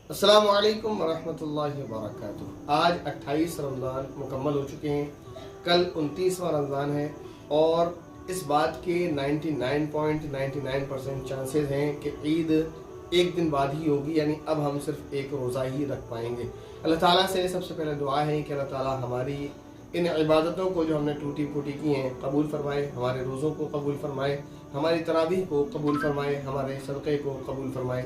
अस्सलामु अलैकुम वरहमतुल्लाहि वबरकातुहू। आज 28 रमज़ान मुकम्मल हो चुके हैं। कल 29वां रमज़ान है और इस बात के 99.99% चांसेस हैं कि ईद एक दिन बाद ही होगी, यानी अब हम सिर्फ एक रोज़ा ही रख पाएंगे। अल्लाह ताला से सबसे पहले दुआ है कि अल्लाह ताला हमारी इन इबादतों को जो हमने टूटी फूटी की हैं कबूल फरमाए, हमारे रोज़ों को कबूल फरमाए, हमारी तरावीह को कबूल फरमाए, हमारे सदक़े को कबूल फरमाए।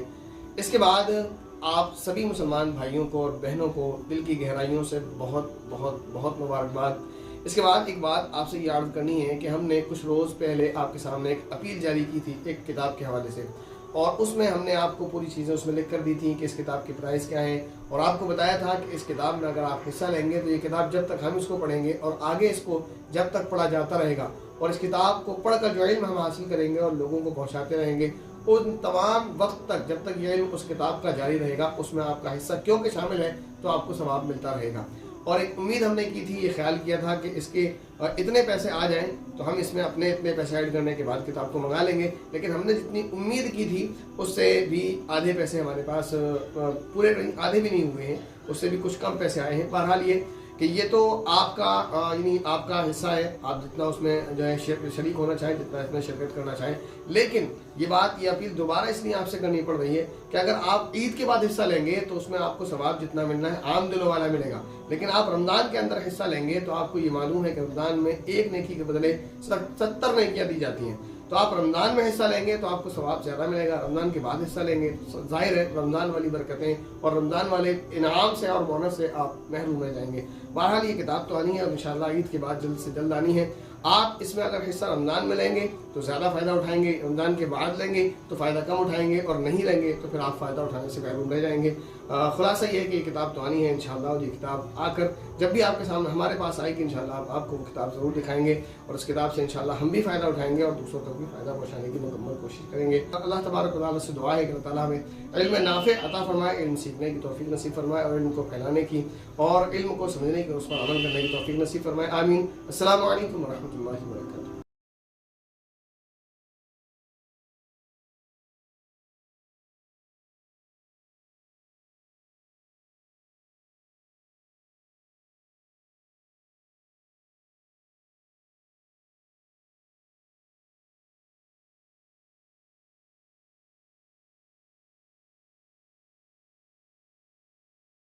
इसके बाद आप सभी मुसलमान भाइयों को और बहनों को दिल की गहराइयों से बहुत बहुत बहुत मुबारकबाद। इसके बाद एक बात आपसे ये अर्ज़ करनी है कि हमने कुछ रोज़ पहले आपके सामने एक अपील जारी की थी एक किताब के हवाले से, और उसमें हमने आपको पूरी चीज़ें उसमें लिख कर दी थी कि इस किताब की प्राइस क्या है, और आपको बताया था कि इस किताब में अगर आप हिस्सा लेंगे तो ये किताब जब तक हम इसको पढ़ेंगे और आगे इसको जब तक पढ़ा जाता रहेगा और इस किताब को पढ़कर जो इल्म हम हासिल करेंगे और लोगों को पहुँचाते रहेंगे, उन तमाम वक्त तक जब तक ये इल्म उस किताब का जारी रहेगा उसमें आपका हिस्सा क्योंकि शामिल है तो आपको सवाब मिलता रहेगा। और एक उम्मीद हमने की थी, ये ख्याल किया था कि इसके इतने पैसे आ जाएं तो हम इसमें अपने इतने पैसे ऐड करने के बाद किताब को मंगा लेंगे, लेकिन हमने जितनी उम्मीद की थी उससे भी आधे पैसे हमारे पास पूरे आधे भी नहीं हुए हैं, उससे भी कुछ कम पैसे आए हैं। बहरहाल ये कि ये तो आपका यानी आपका हिस्सा है, आप जितना उसमें जो है शरीक होना चाहें, जितना इसमें शिरकत करना चाहें। लेकिन ये बात ये अपील दोबारा इसलिए आपसे करनी पड़ रही है कि अगर आप ईद के बाद हिस्सा लेंगे तो उसमें आपको सवाब जितना मिलना है आम दिनों वाला मिलेगा, लेकिन आप रमज़ान के अंदर हिस्सा लेंगे तो आपको ये मालूम है कि रमज़ान में एक नेकी के बदले 70 नेकियां दी जाती हैं। तो आप रमज़ान में हिस्सा लेंगे तो आपको सवाब ज़्यादा मिलेगा, रमज़ान के बाद हिस्सा लेंगे तो जाहिर है रमज़ान वाली बरकतें और रमज़ान वाले इनाम से और बोनस से आप महरूम रह जाएंगे। बहरहाल ये किताब तो आनी है और इंशाअल्लाह ईद के बाद जल्द से जल्द आनी है। आप इसमें अगर हिस्सा रमज़ान में लेंगे तो ज़्यादा फ़ायदा उठाएंगे, रमज़ान के बाद लेंगे तो फ़ायदा कम उठाएंगे, और नहीं लेंगे तो फिर आप फ़ायदा उठाने से महरूम रह जाएंगे। खुलासा ये है कि ये किताब तो आनी है इंशाअल्लाह, और ये किताब आकर जब भी आपके सामने हमारे पास आएगी इंशाअल्लाह आपको वो किताब ज़रूर दिखाएंगे, और उस किताब से इंशाअल्लाह हम भी फ़ायदा उठाएंगे और दूसरों को भी फ़ायदा पहुँचाने की मुकम्मल कोशिश करेंगे। अल्लाह तबारक व तआला से दुआ है कि अल्लाह ताला हमें इल्म नाफ़े अता फरमाए, इल्म सीखने की तौफीक नसीब फरमाए, और इल्म को फैलाने की और इल्म को समझने की और उस पर अमल करने की तौफीक नसीब फरमाए। आमीन। अस्सलामु अलैकुम व रहमतुल्लाहि व बरकातुहू।